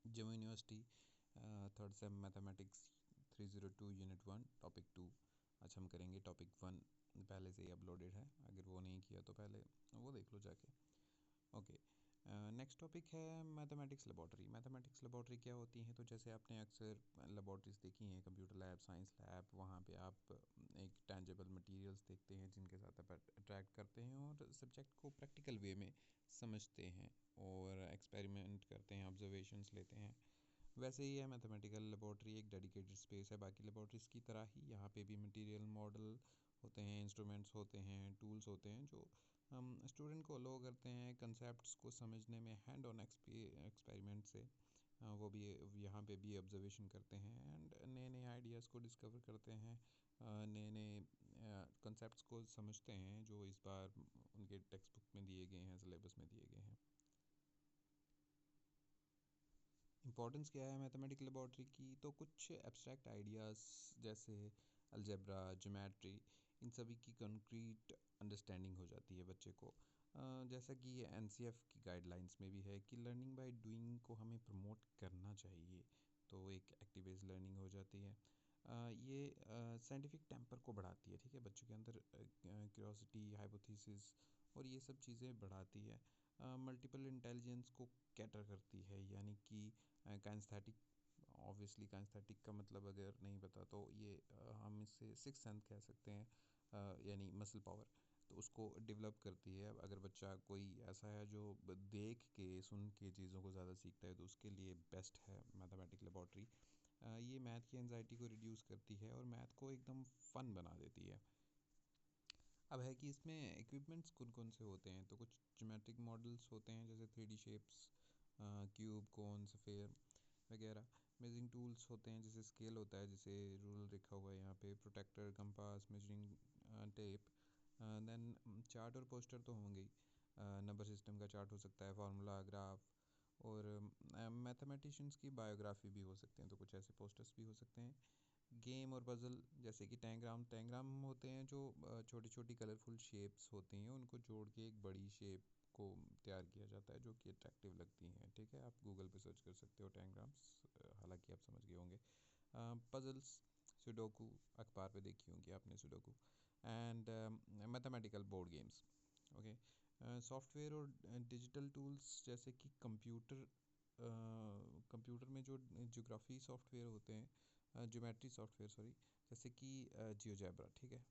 Jammu university third same mathematics 302 unit 1 topic 2। आज हम करेंगे टॉपिक 1। पहले से ही अपलोडेड है, अगर वो नहीं किया तो पहले वो देख लो जाके। ओके, नेक्स्ट टॉपिक है मैथमेटिक्स लेबॉर्ट्री। मैथमेटिक्स लेबॉर्ट्री क्या होती हैं? तो जैसे आपने अक्सर लेबॉर्ट्रीज देखी हैं, कंप्यूटर लैब, साइंस लैब, वहाँ पे आप एक टैंजेबल मटेरियल्स देखते हैं जिनके साथ आप अट्रैक्ट करते हैं और सब्जेक्ट को प्रैक्टिकल वे में समझते हैं और एक्सपेरिमेंट करते हैं, ऑब्जर्वेशंस लेते हैं। वैसे ही है मैथमेटिकल लेबॉर्ट्री, एक डेडिकेटेड स्पेस है बाकी लेबॉर्ट्रीज की तरह ही। यहाँ पे भी मटेरियल, मॉडल होते हैं, इंस्ट्रूमेंट्स होते हैं, टूल्स होते हैं जो हम स्टूडेंट को अलो करते हैं कंसेप्ट्स को समझने में हैंड ऑन एक्सपेरिमेंट से। वो भी यहाँ पे भी ऑब्जर्वेशन करते हैं एंड नए नए आइडियाज़ को डिस्कवर करते हैं, नए नए कंसेप्ट्स को समझते हैं जो इस बार उनके टेक्स्ट बुक में दिए गए हैं, सिलेबस में दिए गए हैं। इम्पोर्टेंस क्या है मैथमेटिकल लेबॉर्ट्री की? तो कुछ एब्स्ट्रैक्ट आइडियाज़ जैसे अलजेब्रा, ज्योमेट्री, इन सभी की कंक्रीट अंडरस्टैंडिंग हो जाती है बच्चे को। जैसा कि ये एनसीएफ की गाइडलाइंस में भी है कि लर्निंग बाय डूइंग को हमें प्रमोट करना चाहिए, तो एक एक्टिव बेस्ड लर्निंग हो जाती है। ये साइंटिफिक टेम्पर को बढ़ाती है, ठीक है, बच्चों के अंदर क्यूरियोसिटी, हाइपोथेसिस और ये सब चीज़ें बढ़ाती है। मल्टीपल इंटेलिजेंस को कैटर करती है, यानी कि काइनेस्थेटिक, ऑब्वियसली काइनेस्थेटिक का मतलब अगर नहीं पता तो ये हम इसे सिक्स सेंस कह सकते हैं, यानी मसल पावर, तो उसको डेवलप करती है। अगर बच्चा कोई ऐसा है जो देख के, सुन के चीज़ों को ज़्यादा सीखता है तो उसके लिए बेस्ट है मैथमेटिकल लेबॉर्ट्री। ये मैथ की एंजाइटी को रिड्यूस करती है और मैथ को एकदम फ़न बना देती है। अब है कि इसमें इक्विपमेंट्स कौन कौन से होते हैं? तो कुछ ज्योमेट्रिक मॉडल्स होते हैं जैसे 3D शेप्स, क्यूब, कोन, स्फीयर वगैरह। मेजरिंग टूल्स होते हैं जैसे स्केल होता है, जैसे रूल लिखा हुआ है यहाँ पे, protractor, compass, measuring tape. Then chart और पोस्टर तो होंगे ही। नंबर सिस्टम का चार्ट हो सकता है, फार्मूला, ग्राफ, और मैथमेटिशियंस की बायोग्राफी भी हो सकते हैं, तो कुछ ऐसे पोस्टर्स भी हो सकते हैं। गेम और पज़ल जैसे कि टैंग्राम टैंग्राम होते हैं जो छोटी छोटी कलरफुल शेप्स होती हैं, उनको जोड़ के एक बड़ी शेप को तैयार किया जाता है जो कि अट्रैक्टिव लगती हैं, ठीक है। आप गूगल पे सर्च कर सकते हो टैंग्राम्स, हालांकि आप समझ गए होंगे। पज़ल्स, सुडोकू, अखबार पे देखी होंगी आपने sudoku, and mathematical board games. Okay, software और डिजिटल टूल्स जैसे कि कंप्यूटर, कंप्यूटर में जो ज्योग्राफी सॉफ्टवेयर होते हैं, ज्योमेट्री सॉफ्टवेयर सॉरी, जैसे कि जियोजेब्रा, ठीक है,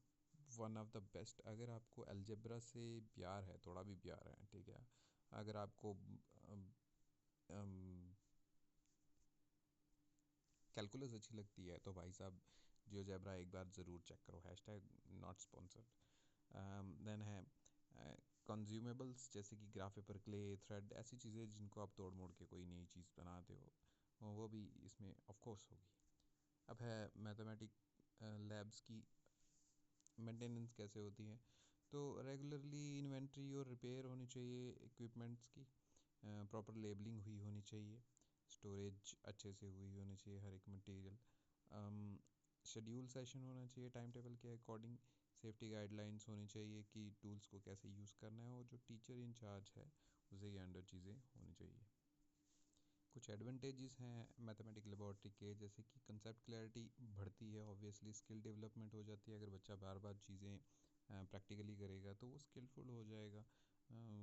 वन ऑफ द बेस्ट। अगर आपको अलजेब्रा से प्यार है, थोड़ा भी प्यार है, ठीक है, अगर आपको कैलकुलस अच्छी लगती है तो भाई साहब जियोजेब्रा एक बार ज़रूर चेक करो। Hashtag not sponsored. देन है कंज्यूमेबल्स जैसे कि ग्राफ पेपर, क्ले, थ्रेड, ऐसी चीज़ें जिनको आप तोड़ मोड़ के कोई नई चीज़ बनाते हो, वो भी इसमें ऑफ कोर्स होगी। अब है मैथमेटिक लैब्स की मेंटेनेंस कैसे होती है? तो रेगुलरली इन्वेंट्री और रिपेयर होनी चाहिए इक्विपमेंट्स की, प्रॉपर लेबलिंग हुई होनी चाहिए, स्टोरेज अच्छे से हुई होनी चाहिए हर एक मटेरियल, शेड्यूल सेशन होना चाहिए टाइम टेबल के अकॉर्डिंग, सेफ्टी गाइडलाइंस होनी चाहिए कि टूल्स को कैसे यूज़ करना है, और जो टीचर इन चार्ज है उसे ये अंडर चीज़ें होनी चाहिए। कुछ एडवांटेजेस हैं मैथमेटिकल लेबॉर्ट्री के, जैसे कि कंसेप्ट क्लैरिटी बढ़ती है, ऑब्वियसली स्किल डेवलपमेंट हो जाती है। अगर बच्चा बार बार चीज़ें प्रैक्टिकली करेगा तो वो स्किलफुल हो जाएगा।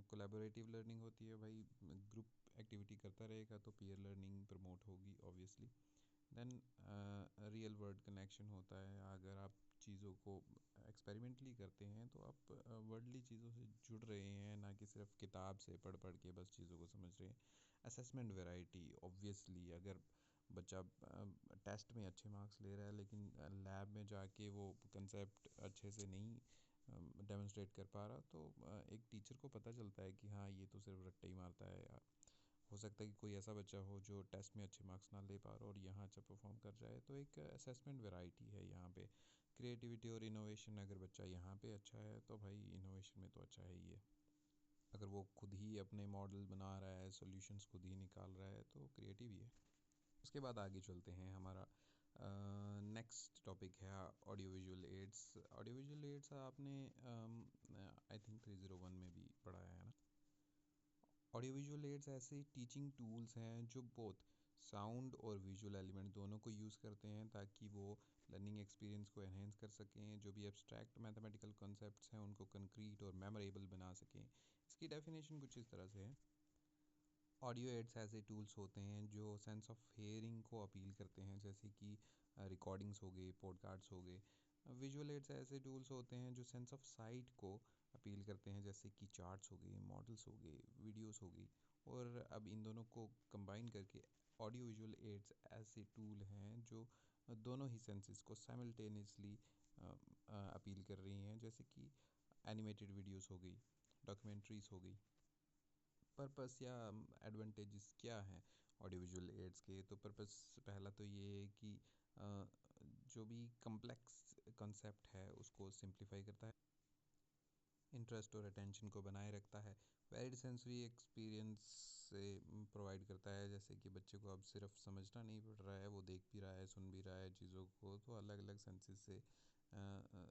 कोलैबोरेटिव लर्निंग होती है, भाई ग्रुप एक्टिविटी करता रहेगा तो पीयर लर्निंग प्रमोट होगी obviously. Then real world connection होता है, अगर आप चीज़ों को एक्सपेरिमेंटली करते हैं तो आप वर्ल्डली चीज़ों से जुड़ रहे हैं, ना कि सिर्फ किताब से पढ़ पढ़ के बस चीज़ों को समझ रहे हैं। असेसमेंट वैरायटी, ऑब्वियसली अगर बच्चा टेस्ट में अच्छे मार्क्स ले रहा है लेकिन लैब में जाके वो कंसेप्ट अच्छे से नहीं डेमोन्स्ट्रेट कर पा रहा, तो एक टीचर को पता चलता है कि हाँ ये तो सिर्फ रट्टे ही मारता है यार। हो सकता है कि कोई ऐसा बच्चा हो जो टेस्ट में अच्छे मार्क्स ना ले पा रहा और यहाँ अच्छा परफॉर्म कर जाए, तो एक असेसमेंट वैरायटी है यहाँ पे। क्रिएटिविटी और इनोवेशन, अगर बच्चा यहाँ पे अच्छा है तो भाई इनोवेशन में तो अच्छा है ही है। अगर वो खुद ही अपने मॉडल बना रहा है, सॉल्यूशंस खुद ही निकाल रहा है, तो क्रिएटिव ही है। उसके बाद आगे चलते हैं, हमारा नेक्स्ट टॉपिक है audio visual aids. Audio visual aids आपने आई थिंक 301 में भी पढ़ा है ना। ऑडियो विजुअल एड्स ऐसे टीचिंग टूल्स हैं जो बोथ साउंड और विजुअल एलिमेंट दोनों को यूज़ करते हैं ताकि वो लर्निंग एक्सपीरियंस को एनहेंस कर सकें, जो भी एब्स्ट्रैक्ट मैथमेटिकल कॉन्सेप्ट्स हैं उनको कंक्रीट और मेमोरेबल बना सकें। इसकी डेफिनेशन कुछ इस तरह से है। ऑडियो एड्स ऐसे टूल्स होते हैं जो सेंस ऑफ हेयरिंग को अपील करते हैं, जैसे कि रिकॉर्डिंग्स हो गए, पॉडकास्ट हो गए। विजुअल एड्स ऐसे टूल्स होते हैं जो सेंस ऑफ साइट को अपील करते हैं, जैसे कि चार्ट्स हो गए, मॉडल्स हो गए, वीडियोस हो गई। और अब इन दोनों को कंबाइन करके ऑडियो विजुअल एड्स ऐसे टूल हैं जो दोनों ही सेंसेस को साइमल्टेनियसली अपील कर रही हैं, जैसे कि एनिमेटेड वीडियोस हो गई, डॉक्यूमेंट्रीज हो गई। पर्पस या एडवांटेजेस क्या हैं ऑडियो विजुअल एड्स के? तो पर्पस पहला तो ये है कि जो भी कम्प्लेक्स कॉन्सेप्ट है उसको सिंप्लीफाई करता है, इंटरेस्ट और अटेंशन को बनाए रखता है, वैलिड सेंसरी एक्सपीरियंस से प्रोवाइड करता है, जैसे कि बच्चे को अब सिर्फ समझना नहीं पड़ रहा है, वो देख भी रहा है, सुन भी रहा है चीज़ों को, तो अलग अलग सेंसेस से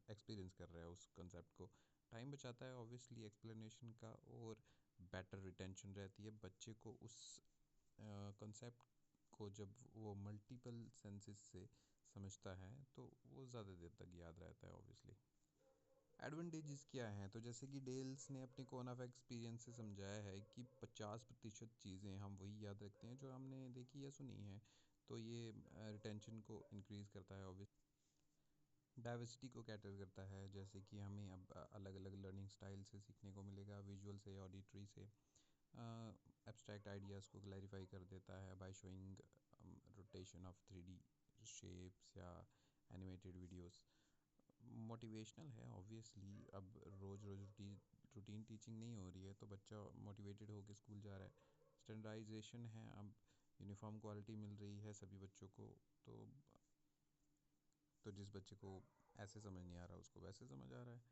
एक्सपीरियंस कर रहा है उस कंसेप्ट को। टाइम बचाता है ऑब्वियसली एक्सप्लेनेशन का, और बेटर रिटेंशन रहती है बच्चे को उस कंसेप्ट को। जब वो मल्टीपल सेंसेस से समझता है तो वो ज़्यादा देर तक याद रहता है ऑब्वियसली। एडवांटेजेस क्या हैं? तो जैसे कि डेल्स ने अपने कोन ऑफ एक्सपीरियंस से समझाया है कि 50% चीज़ें हम वही याद रखते हैं जो हमने देखी या सुनी हैं। तो ये रिटेंशन को इंक्रीज़ करता है ऑब्वियसली। डाइवर्सिटी को कैटर करता है, जैसे कि हमें अब अलग अलग लर्निंग स्टाइल से सीखने को मिलेगा, विजुअल से, ऑडिटरी से। एब्स्ट्रैक्ट आइडियाज़ को क्लैरिफाई कर देता है by showing rotation of 3D shapes या एनिमेटेड वीडियोस। मोटिवेशनल है ऑब्वियसली, अब रोज़ रोज़ रूटीन टीचिंग नहीं हो रही है तो बच्चा मोटिवेटेड होकर स्कूल जा रहा है। स्टैंडर्डाइजेशन है, अब यूनिफॉर्म क्वालिटी मिल रही है सभी बच्चों को। तो जिस बच्चे को ऐसे समझ नहीं आ रहा उसको वैसे समझ आ रहा है,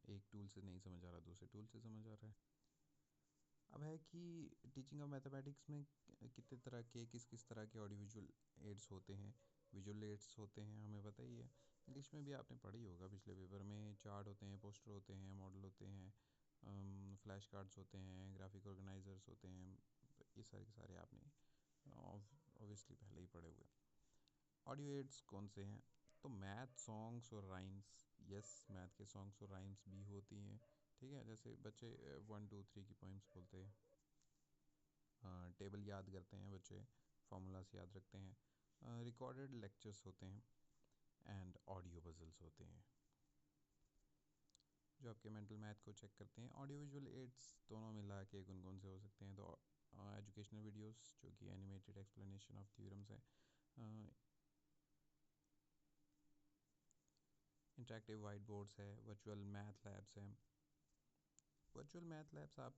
एक टूल से नहीं समझ आ रहा दूसरे टूल से समझ आ रहा है। अब है कि टीचिंग ऑफ मैथमेटिक्स में कितने तरह के, किस किस तरह के ऑडियो विजुअल एड्स होते हैं, विजुअल एड्स होते हैं, हमें पता ही है। इंग्लिश में भी आपने पढ़ी होगा पिछले पेपर में। चार्ट होते हैं, पोस्टर होते हैं, मॉडल होते हैं, फ्लैश कार्ड्स होते हैं, ग्राफिक ऑर्गेनाइजर्स होते हैं। ये सारे के सारे आपने ऑब्वियसली पहले ही पढ़े हुए। ऑडियो एड्स कौन से हैं? तो मैथ सॉन्ग्स और राइम्स। यस, मैथ के सॉन्ग्स और राइम्स भी होती हैं। ठीक है, जैसे बच्चे 1 2 3 की पोइम्स बोलते हैं, टेबल याद करते हैं बच्चे, फार्मूलास याद रखते हैं, रिकॉर्डेड लेक्चर्स होते हैं, एंड ऑडियो पजल्स होते हैं जो आपके मेंटल मैथ को चेक करते हैं। ऑडियो विजुअल एड्स दोनों मिला के कौन कौन से हो सकते हैं? तो एजुकेशनल वीडियोस जो कि एनिमेटेड एक्सप्लेनेशन ऑफ थ्योरम्स है, इंटरेक्टिव वाइट बोर्ड्स है, वर्चुअल मैथ लैब्स हैं। वर्चुअल मैथ लैब्स आप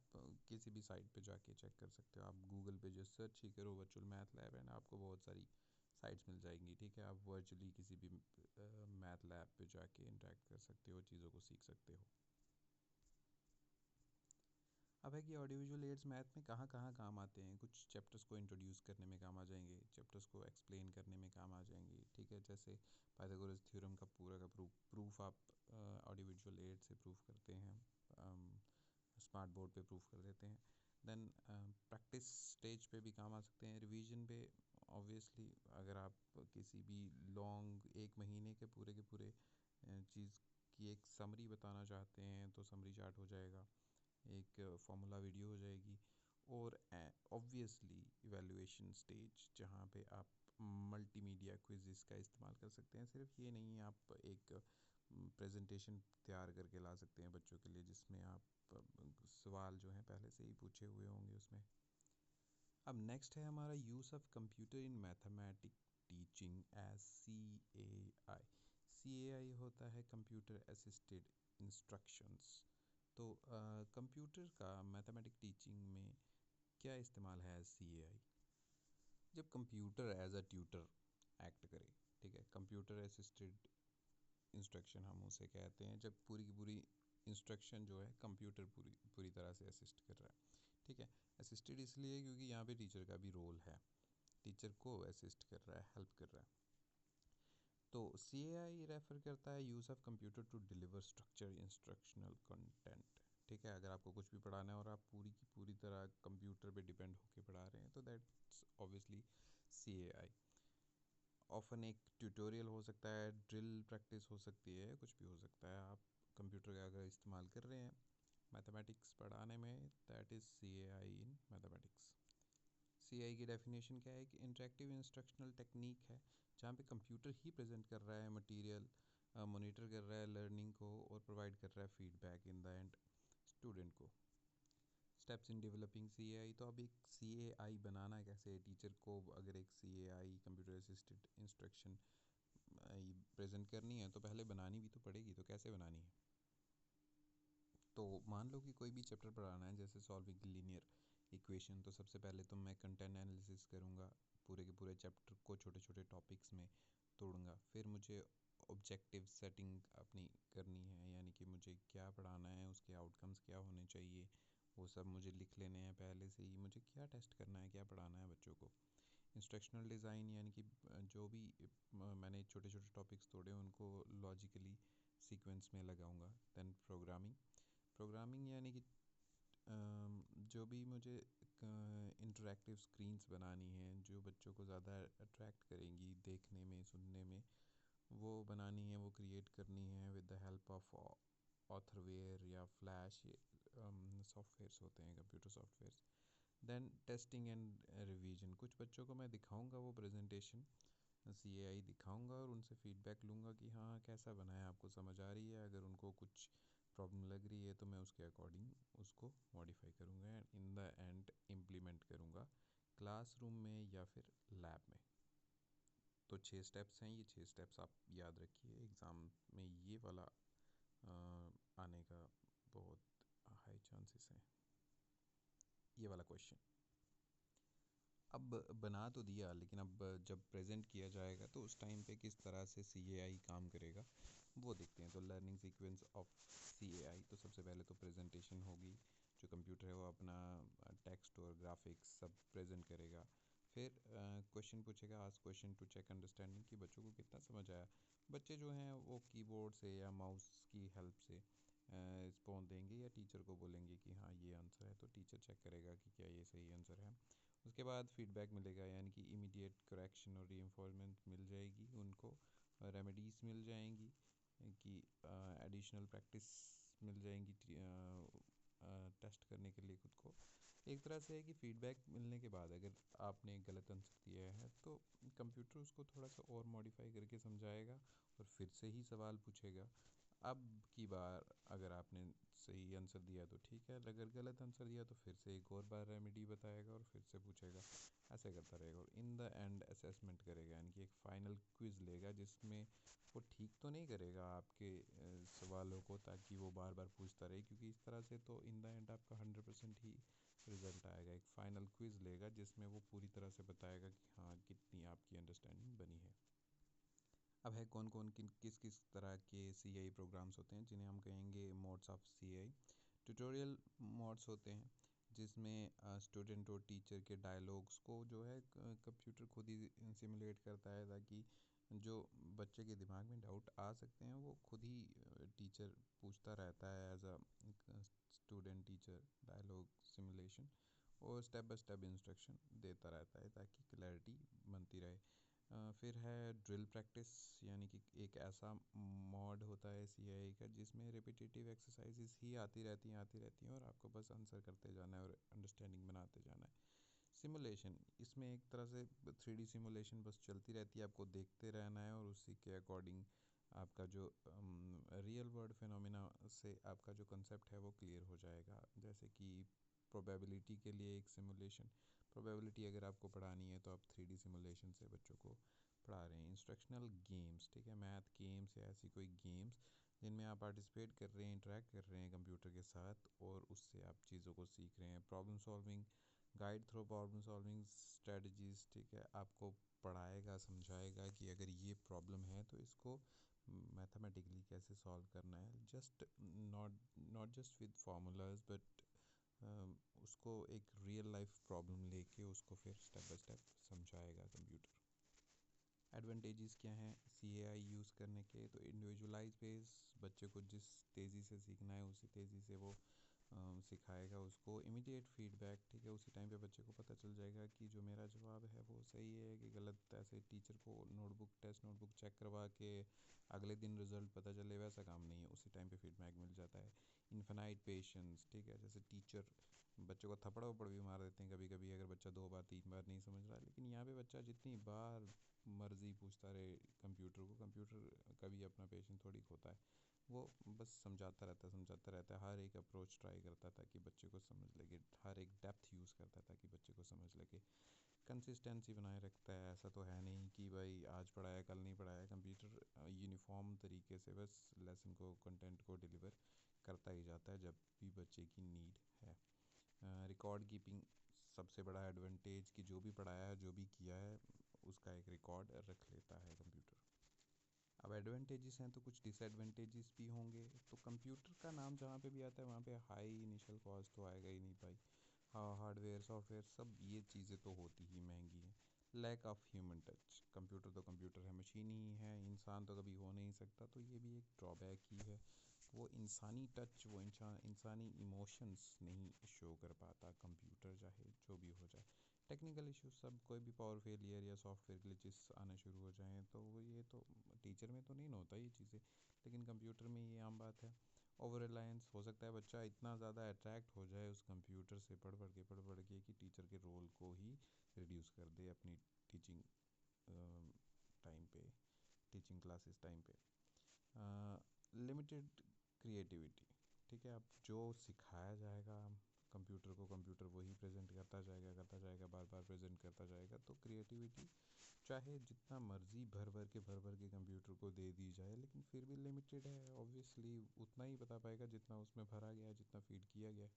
किसी भी साइट पे जाके चेक कर सकते हो। आप गूगल पे जो सर्च ही करो वर्चुअल मैथ लैब है ना, आपको बहुत सारी साइट्स मिल जाएंगी। ठीक है, आप वर्चुअली किसी भी मैथ लैब पे जाके इंटरेक्ट कर सकते हो, चीज़ों को सीख सकते हो। अब है कि ऑडियो विजुअल एड्स मैथ में कहाँ कहाँ काम आते हैं। कुछ चैप्टर्स को इंट्रोड्यूस करने में काम आ जाएंगे, चैप्टर्स को एक्सप्लेन करने में काम आ जाएंगे। ठीक है, जैसे पाइथागोरस थ्योरम का पूरा का प्रूफ आप ऑडियो विजुअल एड से प्रूफ करते हैं, स्मार्ट बोर्ड पे प्रूफ कर देते हैं। देन प्रैक्टिस स्टेज पे भी काम आ सकते हैं, रिवीजन पे ऑब्वियसली। अगर आप किसी भी लॉन्ग 1 महीने के पूरे चीज़ की एक समरी बताना चाहते हैं तो समरी चार्ट हो जाएगा, एक फॉर्मूला वीडियो हो जाएगी। और ऑब्वियसली इवैल्यूएशन स्टेज, जहाँ पे आप मल्टीमीडिया क्विज़ का इस्तेमाल कर सकते हैं। सिर्फ ये नहीं, आप एक प्रेजेंटेशन तैयार करके ला सकते हैं बच्चों के लिए, जिसमें आप सवाल जो हैं पहले से ही पूछे हुए होंगे उसमें। अब नेक्स्ट है हमारा use of computer in mathematic teaching as CAI। CAI होता है कंप्यूटर असिस्टेड इंस्ट्रक्शंस। तो कंप्यूटर का मैथमेटिक टीचिंग में क्या इस्तेमाल है CAI? जब computer as a tutor act करे, ठीक है, कंप्यूटर असिस्टेड इंस्ट्रक्शन हम उसे कहते हैं जब पूरी की पूरी इंस्ट्रक्शन जो है कंप्यूटर पूरी पूरी तरह से असिस्ट कर रहा है। ठीक है, असिस्टेड इसलिए क्योंकि यहाँ पे टीचर का भी रोल है, टीचर को असिस्ट कर रहा है, हेल्प कर रहा है। तो CAI रेफर करता है use of computer to deliver structure instructional content. ठीक है, अगर आपको कुछ भी पढ़ाना है और आप पूरी की पूरी तरह कंप्यूटर पे डिपेंड होकर पढ़ा रहे हैं तो दैट्स ऑब्वियसली CAI। ऑफन एक ट्यूटोरियल हो सकता है, ड्रिल प्रैक्टिस हो सकती है, कुछ भी हो सकता है। आप कंप्यूटर का अगर इस्तेमाल कर रहे हैं मैथमेटिक्स पढ़ाने में, that is CAI in mathematics. CAI की डेफिनेशन क्या है कि इंटरेक्टिव इंस्ट्रक्शनल टेक्निक है जहाँ पे कंप्यूटर ही प्रेजेंट कर रहा है मटेरियल, मॉनिटर कर रहा है लर्निंग को और प्रोवाइड कर रहा है feedback in the end student को। Steps in developing CAI। तो अब एक CAI बनाना कैसे, टीचर को अगर एक CAI computer assisted instruction present करनी है तो पहले बनानी भी तो पड़ेगी। तो कैसे बनानी है? तो मान लो कि कोई भी चैप्टर पढ़ाना है, जैसे सॉल्विंग लीनियर इक्वेशन, तो सबसे पहले तो मैं कंटेंट एनालिसिस करूँगा, पूरे के पूरे चैप्टर को छोटे छोटे टॉपिक्स में तोड़ूंगा। फिर मुझे ऑब्जेक्टिव सेटिंग अपनी करनी है, यानी कि मुझे क्या पढ़ाना है, उसके आउटकम्स क्या होने चाहिए, वो सब मुझे लिख लेने हैं पहले से ही। मुझे क्या टेस्ट करना है, क्या पढ़ाना है बच्चों को। इंस्ट्रक्शनल डिज़ाइन, यानी कि जो भी मैंने छोटे छोटे टॉपिक्स तोड़े उनको लॉजिकली सीक्वेंस में लगाऊंगा। Then programming. प्रोग्रामिंग यानी कि जो भी मुझे इंटरैक्टिव स्क्रीन्स बनानी है जो बच्चों को ज़्यादा अट्रैक्ट करेंगी देखने में सुनने में, वो बनानी है, वो क्रिएट करनी है with the help of authorware या फ्लैश सॉफ्टवेयर्स होते हैं, computer softwares. Then testing and revision. कुछ बच्चों को मैं दिखाऊंगा वो प्रेजेंटेशन CAI दिखाऊंगा और उनसे फीडबैक लूँगा कि हाँ कैसा बना है, आपको समझ आ रही है। अगर उनको कुछ प्रॉब्लम लग रही है तो मैं उसके अकॉर्डिंग उसको मॉडिफाई करूँगा and in the and implement करूँगा क्लासरूम में या फिर लैब में। तो 6 स्टेप्स हैं, ये 6 स्टेप्स आप याद रखिए। एग्ज़ाम में ये वाला आने का बहुत हाई चांसेस हैं, ये वाला क्वेश्चन। अब बना तो दिया, लेकिन अब जब प्रेजेंट किया जाएगा तो उस टाइम पे किस तरह से CAI काम करेगा वो देखते हैं। तो लर्निंग सीक्वेंस ऑफ CAI, तो सबसे पहले तो प्रेजेंटेशन होगी। जो कंप्यूटर है वो अपना टेक्स्ट और ग्राफिक्स सब प्रेजेंट करेगा। फिर क्वेश्चन पूछेगा, ask question to check understanding, कि बच्चों को कितना समझ आया। बच्चे जो हैं वो कीबोर्ड से या माउस की हेल्प से रिस्पॉन्स देंगे या टीचर को बोलेंगे कि हाँ ये आंसर है, तो टीचर चेक करेगा कि क्या ये सही आंसर है। उसके बाद फीडबैक मिलेगा, यानी कि इमीडिएट करेक्शन और रीइंफोर्समेंट मिल जाएगी उनको, रेमेडीज़ मिल जाएंगी कि एडिशनल प्रैक्टिस मिल जाएंगी टेस्ट करने के लिए खुद को। एक तरह से है कि फीडबैक मिलने के बाद अगर आपने गलत आंसर दिया है तो कंप्यूटर उसको थोड़ा सा और मॉडिफाई करके समझाएगा और फिर से ही सवाल पूछेगा। अब की बार अगर आपने सही आंसर दिया तो ठीक है, अगर गलत आंसर दिया तो फिर से एक और बार रेमेडी बताएगा और फिर से पूछेगा, ऐसे करता रहेगा और इन द एंड असेसमेंट करेगा, यानी कि एक फ़ाइनल क्विज़ लेगा जिसमें वो ठीक तो नहीं करेगा आपके सवालों को ताकि वो बार बार पूछता रहे, क्योंकि इस तरह से तो इन द एंड आपका 100% ही रिजल्ट आएगा। एक फ़ाइनल क्विज़ लेगा जिसमें वो पूरी तरह से बताएगा कि हाँ कितनी आपकी अंडरस्टैंडिंग बनी है। अब है कौन कौन किस किस तरह के CAI प्रोग्राम्स होते हैं, जिन्हें हम कहेंगे modes of CAI। Tutorial modes होते हैं जिसमें स्टूडेंट और टीचर के डायलॉग्स को जो है कंप्यूटर खुद ही सिमुलेट करता है, ताकि जो बच्चे के दिमाग में डाउट आ सकते हैं वो खुद ही टीचर पूछता रहता है as a student teacher dialogue simulation, और स्टेप बाय स्टेप इंस्ट्रक्शन देता रहता है ताकि क्लैरिटी बनती रहे। फिर है ड्रिल प्रैक्टिस, यानी कि एक ऐसा मॉड होता है CAI का जिसमें रिपीटेटिव एक्सरसाइजेस ही आती रहती हैं और आपको बस आंसर करते जाना है और अंडरस्टैंडिंग बनाते जाना है। सिमुलेशन, इसमें एक तरह से 3D सिमुलेशन बस चलती रहती है, आपको देखते रहना है और उसी के अकॉर्डिंग आपका जो रियल वर्ल्ड फिनोमिना से आपका जो कंसेप्ट है वो क्लियर हो जाएगा। जैसे कि प्रोबेबिलिटी के लिए एक सिमुलेशन, प्रोबेबिलिटी अगर आपको पढ़ानी है तो आप 3D सिमुलेशन से बच्चों को पढ़ा रहे हैं। इंस्ट्रक्शनल गेम्स, ठीक है, मैथ गेम्स या ऐसी कोई गेम्स जिनमें आप पार्टिसिपेट कर रहे हैं, इंटरेक्ट कर रहे हैं कंप्यूटर के साथ और उससे आप चीज़ों को सीख रहे हैं। Problem solving, guide through problem solving strategies, ठीक है, आपको पढ़ाएगा समझाएगा कि अगर ये प्रॉब्लम है तो इसको मैथमेटिकली कैसे सॉल्व करना है, just not not just with formulas but उसको एक रियल लाइफ प्रॉब्लम लेके उसको फिर स्टेप बाय स्टेप समझाएगा कंप्यूटर। एडवांटेजेस क्या हैं CAI यूज़ करने के? तो इंडिविजुअलाइज बेस, बच्चे को जिस तेज़ी से सीखना है उसी तेज़ी से वो सिखाएगा उसको। इमीडिएट फीडबैक, ठीक है, उसी टाइम पे बच्चे को पता चल जाएगा कि जो मेरा जवाब है वो सही है कि गलत, ऐसे टीचर को टेस्ट नोटबुक चेक करवा के अगले दिन रिजल्ट पता चले, वैसा काम नहीं है, उसी टाइम पे फीडबैक मिल जाता है। इन्फिनाइट पेशेंस, ठीक है, जैसे टीचर बच्चों को थप्पड़ वप्पड़ भी मार देते हैं कभी कभी अगर बच्चा 2 बार 3 बार नहीं समझ रहा है, लेकिन यहाँ पे बच्चा जितनी बार मर्जी पूछता रहे कंप्यूटर को, कंप्यूटर कभी अपना पेशेंस थोड़ी खोता है। वो बस समझाता रहता है, हर एक अप्रोच ट्राई करता है ताकि बच्चे को समझ लगे, हर एक डेप्थ यूज़ करता है ताकि बच्चे को समझ लगे, कंसिस्टेंसी बनाए रखता है। ऐसा तो है नहीं कि भाई आज पढ़ाया कल नहीं पढ़ाया, कंप्यूटर यूनिफॉर्म तरीके से बस लेसन को, कंटेंट को डिलीवर करता ही जाता है जब भी बच्चे की नीड है। रिकॉर्ड कीपिंग सबसे बड़ा एडवांटेज, कि जो भी पढ़ाया है, जो भी किया है, उसका एक रिकॉर्ड रख लेता है कंप्यूटर। अब एडवांटेजेस हैं तो कुछ डिसएडवांटेजेस भी होंगे। तो कंप्यूटर का नाम जहाँ पे भी आता है वहाँ पे हाई इनिशियल कॉस्ट तो आएगा ही नहीं भाई। हाँ, हार्डवेयर सॉफ्टवेयर सब ये चीज़ें तो होती ही महंगी हैं। Lack of human touch, computer है, मशीन ही है, इंसान तो कभी हो नहीं सकता, तो ये भी एक ड्रॉबैक ही है। वो इंसानी टच, वो इंसानी इमोशंस नहीं शो कर पाता कंप्यूटर, चाहे जो भी हो जाए। टेक्निकल इश्यूज सब, कोई भी पावर फेलियर या सॉफ्टवेयर ग्लिचेस आना शुरू हो जाएं तो ये तो टीचर में तो नहीं ना होता ये चीज़ें, लेकिन कंप्यूटर में ये आम बात है। ओवर रिलायंस, हो सकता है बच्चा इतना ज़्यादा अट्रैक्ट हो जाए उस कंप्यूटर से पढ़ पढ़ के कि टीचर के रोल को ही रिड्यूस कर दे अपनी टीचिंग टाइम पे, टीचिंग क्लासेस टाइम पे। लिमिटेड क्रिएटिविटी, ठीक है, अब जो सिखाया जाएगा कंप्यूटर को, कंप्यूटर वही प्रेजेंट करता जाएगा, बार बार प्रेजेंट करता जाएगा, तो क्रिएटिविटी चाहे जितना मर्जी भर भर के कंप्यूटर को दे दी जाए, लेकिन फिर भी लिमिटेड है। ऑब्वियसली उतना ही बता पाएगा जितना उसमें भरा गया है, जितना फीड किया गया है।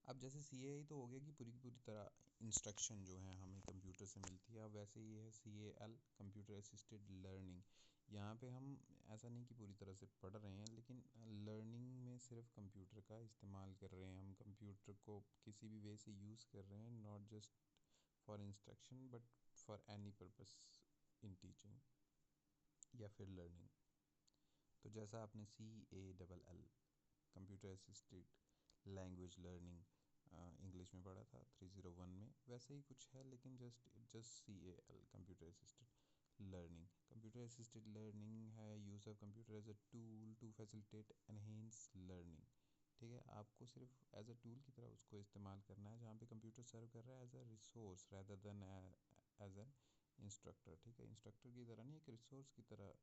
अब जैसे सी ए तो हो गया कि पूरी की पूरी तरह इंस्ट्रक्शन जो है हमें कंप्यूटर से मिलती है, अब वैसे ही है C A L, computer assisted learning. यहाँ पे हम ऐसा नहीं कि पूरी तरह से पढ़ रहे हैं, लेकिन लर्निंग में सिर्फ कंप्यूटर का इस्तेमाल कर रहे हैं, हम कंप्यूटर को किसी भी वे से यूज़ कर रहे हैं, not just for instruction but for any purpose in teaching या फिर लर्निंग। तो जैसा आपने CALL, computer assisted language learning, English में पढ़ा था 301 में, वैसे ही कुछ है, लेकिन just CAL, computer assisted learning. Computer assisted learning है use of computer as a tool to facilitate enhance learning, ठीक है, आपको सिर्फ एज अ टूल की तरह उसको इस्तेमाल करना है, जहाँ पे कंप्यूटर सर्व कर रहा है as a resource rather than as an instructor, ठीक है, इंस्ट्रक्टर की तरह नहीं, एक रिसोर्स की तरह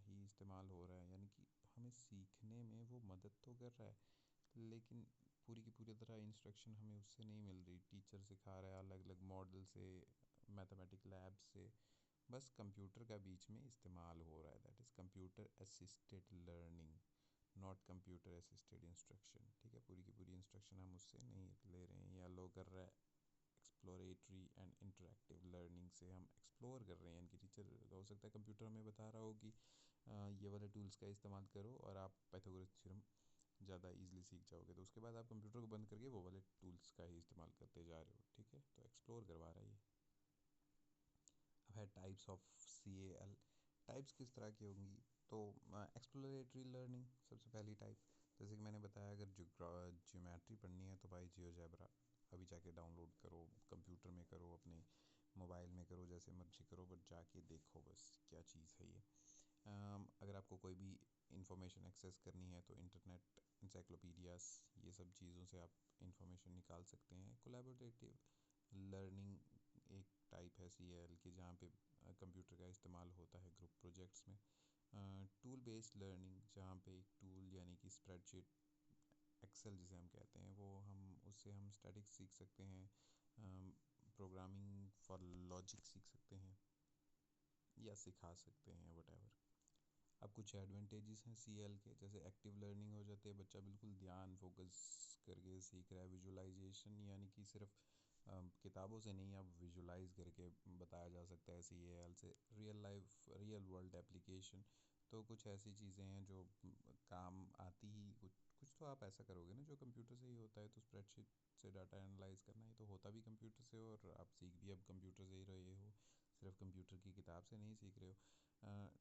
ही इस्तेमाल हो रहा है, यानी कि हमें सीखने में वो मदद तो कर रहा है, लेकिन पूरी की पूरी तरह इंस्ट्रक्शन हमें उससे नहीं मिल रही। टीचर सिखा रहा है अलग अलग मॉडल से, मैथमेटिक लैब से, बस कंप्यूटर का बीच में इस्तेमाल हो रहा है, that is computer assisted learning, not computer assisted instruction, ठीक है, पूरी की पूरी इंस्ट्रक्शन हम उससे नहीं ले रहे हैं। या लो कर रहा है एक्सप्लोरेटरी एंड इंटरेक्टिव लर्निंग से, हम एक्सप्लोर कर रहे हैं, यानी कि टीचर हो सकता है कंप्यूटर हमें बता रहा हो कि ये वाले टूल्स का इस्तेमाल करो और आप पाइथागोरस थ्योरम ज़्यादा इजीली सीख जाओगे, तो उसके बाद आप कंप्यूटर को बंद करके वो वाले टूल्स का ही इस्तेमाल करते जा रहे हो, ठीक है, तो एक्सप्लोर करवा रहा है ये। अब है टाइप्स ऑफ CAL, टाइप्स किस तरह की होंगी, तो एक्सप्लोरेटरी लर्निंग सबसे पहली टाइप, जैसे कि मैंने बताया अगर ज्योमेट्री पढ़नी है तो भाई जियोजेब्रा अभी जाके डाउनलोड करो, कंप्यूटर में करो, अपने मोबाइल में करो, जैसे मर्जी करो, बट जाके देखो बस क्या चीज़ है ये। अगर आपको कोई भी इंफॉर्मेशन एक्सेस करनी है तो इंटरनेट, इंसाइक्लोपीडियास, ये सब चीज़ों से आप इंफॉर्मेशन निकाल सकते हैं। कोलैबोरेटिव लर्निंग एक टाइप है CAL की, जहाँ पे कंप्यूटर का इस्तेमाल होता है ग्रुप प्रोजेक्ट्स में। टूल बेस्ड लर्निंग, जहाँ पे एक टूल यानी कि स्प्रेडशीट, एक्सेल जिसे हम कहते हैं, वो हम उससे हम स्टैटिक्स सीख सकते हैं, प्रोग्रामिंग फॉर लॉजिक सीख सकते हैं या सिखा सकते हैं, वट। अब कुछ एडवांटेजेस हैं CAL के, जैसे एक्टिव लर्निंग हो जाती है, बच्चा बिल्कुल ध्यान फोकस करके सीख रहा है। विजुअलाइजेशन, यानी कि सिर्फ किताबों से नहीं, अब विजुअलाइज करके बताया जा सकता है CAL से। रियल वर्ल्ड एप्लीकेशन, तो कुछ ऐसी चीज़ें हैं जो काम आती ही, कुछ तो आप ऐसा करोगे ना जो कंप्यूटर से ही होता है, तो स्प्रेडशीट से डाटा एनालाइज करना ही तो होता भी कंप्यूटर से, और आप सीख भी अब कंप्यूटर से ही रहे हो, सिर्फ कंप्यूटर की किताब से नहीं सीख रहे हो।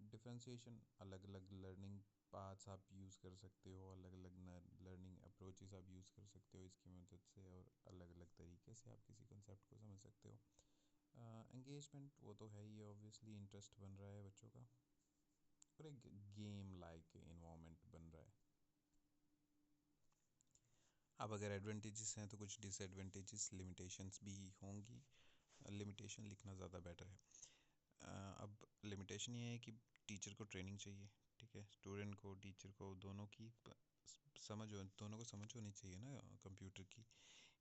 डिफ्रेंशिएशन, अलग अलग लर्निंग पाथ्स आप यूज़ कर सकते हो, अलग अलग लर्निंग अप्रोचेस आप यूज़ कर सकते हो इसकी मदद से, और अलग अलग तरीके से आप किसी कंसेप्ट को समझ सकते हो। एंगेजमेंट वो तो है ही, ऑब्वियसली इंटरेस्ट बन रहा है बच्चों का, और एक गेम लाइक इन्वायरमेंट बन रहा है। अब अगर एडवांटेजेस हैं तो कुछ डिसएडवांटेजेस, लिमिटेशंस भी होंगी। लिमिटेशन लिखना ज़्यादा बेटर है। अब लिमिटेशन ये है कि टीचर को ट्रेनिंग चाहिए, ठीक है, स्टूडेंट को, टीचर को, दोनों की दोनों को समझ होनी चाहिए ना कंप्यूटर की।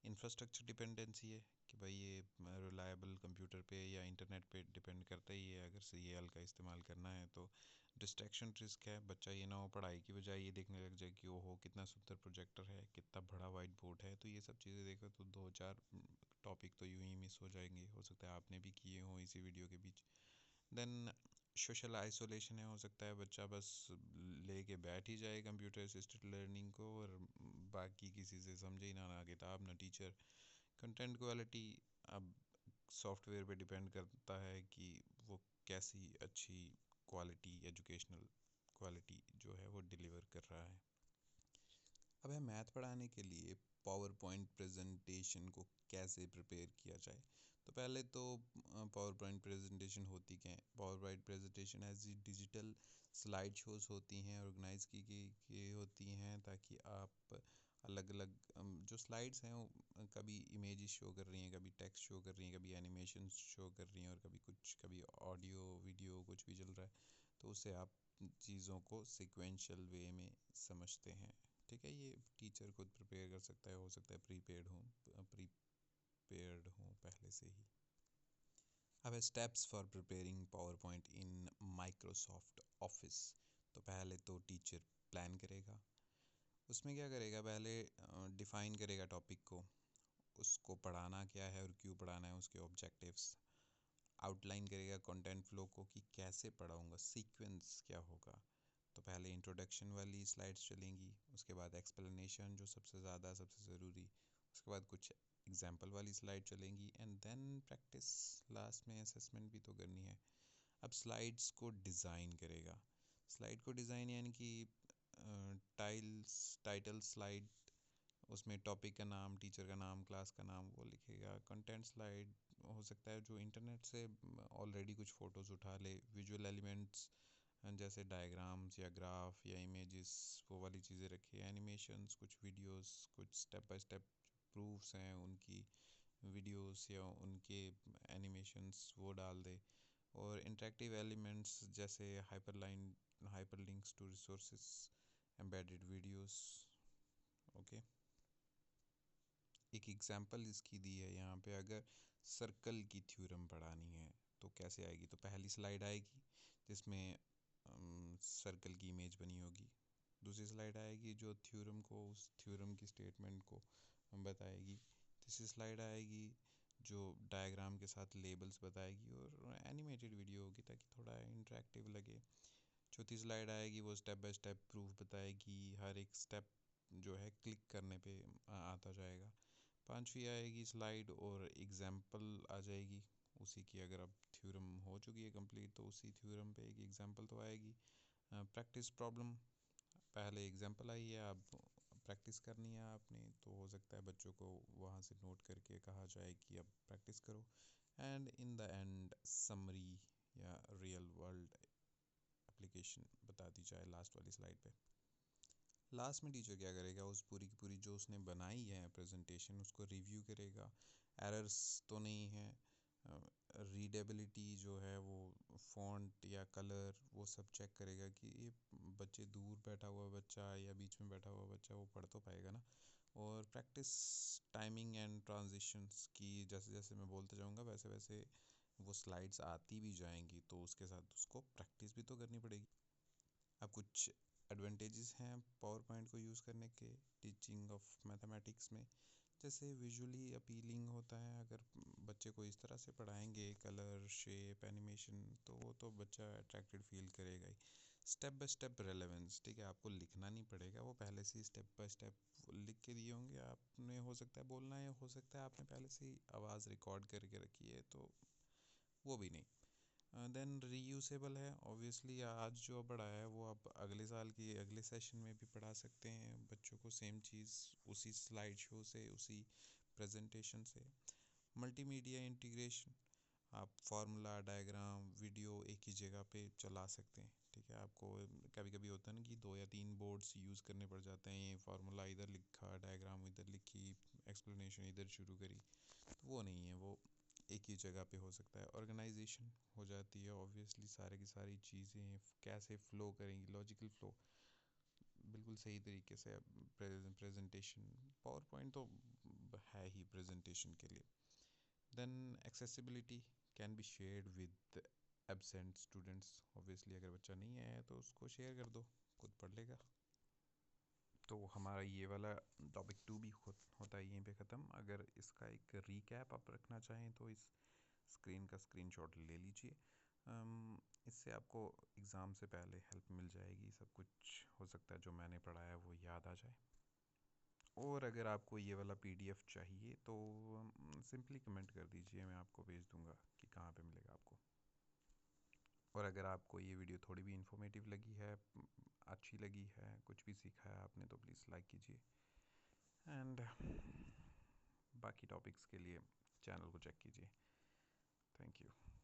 इंफ्रास्ट्रक्चर डिपेंडेंसी है कि भाई ये रिलायबल कंप्यूटर पे या इंटरनेट पे डिपेंड करता ही है। अगर सीएल का इस्तेमाल करना है तो डिस्ट्रैक्शन रिस्क है, बच्चा ये ना हो पढ़ाई की बजाय ये देखने लग जाए कि ओहो कितना सुंदर प्रोजेक्टर है, कितना बड़ा वाइट बोर्ड है। तो ये सब चीज़ें देखो तो 2-4 टॉपिक तो यूं ही मिस हो जाएंगे, हो सकता है आपने भी किए हो इसी वीडियो के बीच। देन सोशल आइसोलेशन है, हो सकता है बच्चा बस लेके बैठ ही जाए कंप्यूटर असिस्टेड लर्निंग को और बाकी किसी से समझे ही ना किताब ना टीचर। कंटेंट क्वालिटी अब सॉफ्टवेयर पे डिपेंड करता है कि वो कैसी अच्छी क्वालिटी, एजुकेशनल क्वालिटी जो है वो डिलीवर कर रहा है। अब है मैथ पढ़ाने के लिए पावर पॉइंट प्रेजेंटेशन को कैसे प्रिपेयर किया जाए। तो पहले तो पावर पॉइंट प्रेजेंटेशन होती क्या है। Power point presentation as digital slide shows होती हैं, ऑर्गेनाइज की होती हैं ताकि आप अलग अलग जो स्लाइड्स हैं वो कभी इमेजेस शो कर रही हैं, कभी टेक्स्ट शो कर रही हैं, कभी एनिमेशन शो कर रही हैं, और कभी ऑडियो वीडियो कुछ भी चल रहा है। तो उससे आप चीज़ों को सिक्वेंशियल वे में समझते हैं, ठीक है। ये टीचर खुद प्रिपेयर कर सकता है, हो सकता है प्रीपेयर्ड हो पहले से ही। अब है steps for preparing power point in Microsoft office. तो पहले तो टीचर प्लान करेगा, उसमें क्या करेगा, पहले डिफाइन करेगा टॉपिक को, उसको पढ़ाना क्या है और क्यों पढ़ाना है, उसके ऑब्जेक्टिव्स, आउटलाइन करेगा कंटेंट फ्लो को कि कैसे पढ़ाऊँगा, सीक्वेंस क्या होगा। तो पहले इंट्रोडक्शन वाली स्लाइड्स चलेंगी, उसके बाद एक्सप्लेनेशन जो सबसे ज़्यादा सबसे ज़रूरी, उसके बाद कुछ एग्जाम्पल वाली स्लाइड चलेंगी, एंड देन प्रैक्टिस, लास्ट में असेसमेंट भी तो करनी है। अब स्लाइड्स को डिज़ाइन करेगा, स्लाइड को डिज़ाइन यानी कि टाइटल स्लाइड, उसमें टॉपिक का नाम, टीचर का नाम, क्लास का नाम वो लिखेगा। कंटेंट स्लाइड हो सकता है जो इंटरनेट से ऑलरेडी कुछ फ़ोटोज़ उठा ले, विजुअल एलिमेंट्स जैसे डायग्राम्स या ग्राफ या इमेजेस वो वाली चीज़ें रखिए, एनिमेशंस, कुछ वीडियोस, कुछ स्टेप बाय स्टेप प्रूफ्स हैं उनकी वीडियोस या उनके एनिमेशंस वो डाल दे, और इंटरेक्टिव एलिमेंट्स जैसे hyperlinks to resources, embedded videos. Okay, एक एग्जांपल इसकी दी है यहाँ पे, अगर सर्कल की थ्योरम पढ़ानी है तो कैसे आएगी। तो पहली स्लाइड आएगी जिसमें सर्कल की इमेज बनी होगी, दूसरी स्लाइड आएगी जो थ्योरम को, उस थ्योरम की स्टेटमेंट को बताएगी, तीसरी स्लाइड आएगी जो डायग्राम के साथ लेबल्स बताएगी, और एनिमेटेड वीडियो होगी ताकि थोड़ा इंटरेक्टिव लगे। चौथी स्लाइड आएगी वो स्टेप बाय स्टेप प्रूफ बताएगी, हर एक स्टेप जो है क्लिक करने पे आता जाएगा। पांचवी आएगी स्लाइड और एग्जाम्पल आ जाएगी उसी की, अगर अब थ्योरम हो चुकी है कंप्लीट तो उसी थ्योरम पे एक एग्जाम्पल तो आएगी। प्रैक्टिस प्रॉब्लम, पहले एग्जाम्पल आई है, अब प्रैक्टिस करनी है आपने, तो हो सकता है बच्चों को वहाँ से नोट करके कहा जाए कि अब प्रैक्टिस करो। And in the and summary या रियल वर्ल्ड एप्लीकेशन बता दी जाए लास्ट वाली स्लाइड पे। लास्ट में टीचर क्या करेगा, उस पूरी की पूरी जो उसने बनाई है प्रेजेंटेशन उसको रिव्यू करेगा, एरर्स तो नहीं है, रीडेबिलिटी जो है वो, फ़ॉन्ट या कलर वो सब चेक करेगा कि ये बच्चे दूर बैठा हुआ बच्चा या बीच में बैठा हुआ बच्चा वो पढ़ तो पाएगा ना। और प्रैक्टिस टाइमिंग एंड ट्रांजिशंस की, जैसे जैसे मैं बोलते जाऊँगा वैसे वैसे वो स्लाइड्स आती भी जाएंगी, तो उसके साथ उसको प्रैक्टिस भी तो करनी पड़ेगी। अब कुछ एडवांटेजेस हैं पावर पॉइंट को यूज़ करने के टीचिंग ऑफ मैथमेटिक्स में, जैसे विजुअली अपीलिंग होता है, अगर बच्चे को इस तरह से पढ़ाएंगे कलर शेप एनिमेशन तो वो तो बच्चा अट्रैक्टेड फील करेगा ही। स्टेप बाय स्टेप रेलेवेंस, ठीक है, आपको लिखना नहीं पड़ेगा, वो पहले से ही स्टेप बाय स्टेप लिख के दिए होंगे, आपने हो सकता है बोलना है, हो सकता है आपने पहले से ही आवाज़ रिकॉर्ड करके रखी है, तो वो भी नहीं। देन रीयूसेबल है, ऑब्वियसली आज जो पढ़ाया है वो आप अगले साल की अगले सेशन में भी पढ़ा सकते हैं बच्चों को, सेम चीज़ उसी स्लाइड शो से, उसी प्रेजेंटेशन से। मल्टीमीडिया इंटीग्रेशन, आप फार्मूला, डायग्राम, वीडियो एक ही जगह पे चला सकते हैं। ठीक है, आपको कभी कभी होता है ना कि 2 या 3 बोर्ड्स यूज़ करने पड़ जाते हैं, ये फार्मूला इधर लिखा, डायग्राम इधर लिखी, एक्सप्लेनेशन इधर शुरू करी, तो वो नहीं है, वो एक ही जगह पे हो सकता है। ऑर्गेनाइजेशन हो जाती है ऑब्वियसली, सारे की सारी चीज़ें कैसे फ़्लो करेंगी, लॉजिकल फ़्लो बिल्कुल सही तरीके से। प्रेजेंटेशन, पावर पॉइंट तो है ही प्रेजेंटेशन के लिए। Then accessibility can be shared with absent students. Obviously अगर बच्चा नहीं आया तो उसको शेयर कर दो, खुद पढ़ लेगा। तो हमारा ये वाला टॉपिक 2 भी होता है यहीं पे ख़त्म। अगर इसका एक रीकैप आप रखना चाहें तो इस स्क्रीन का स्क्रीनशॉट ले लीजिए। इससे आपको एग्ज़ाम से पहले हेल्प मिल जाएगी, सब कुछ हो सकता है जो मैंने पढ़ाया वो याद आ जाए। और अगर आपको ये वाला पीडीएफ चाहिए तो सिंपली कमेंट कर दीजिए, मैं आपको भेज दूंगा कि कहाँ पे मिलेगा आपको। और अगर आपको ये वीडियो थोड़ी भी इंफॉर्मेटिव लगी है, अच्छी लगी है, कुछ भी सीखा है आपने, तो प्लीज़ लाइक कीजिए। एंड बाकी टॉपिक्स के लिए चैनल को चेक कीजिए। Thank you.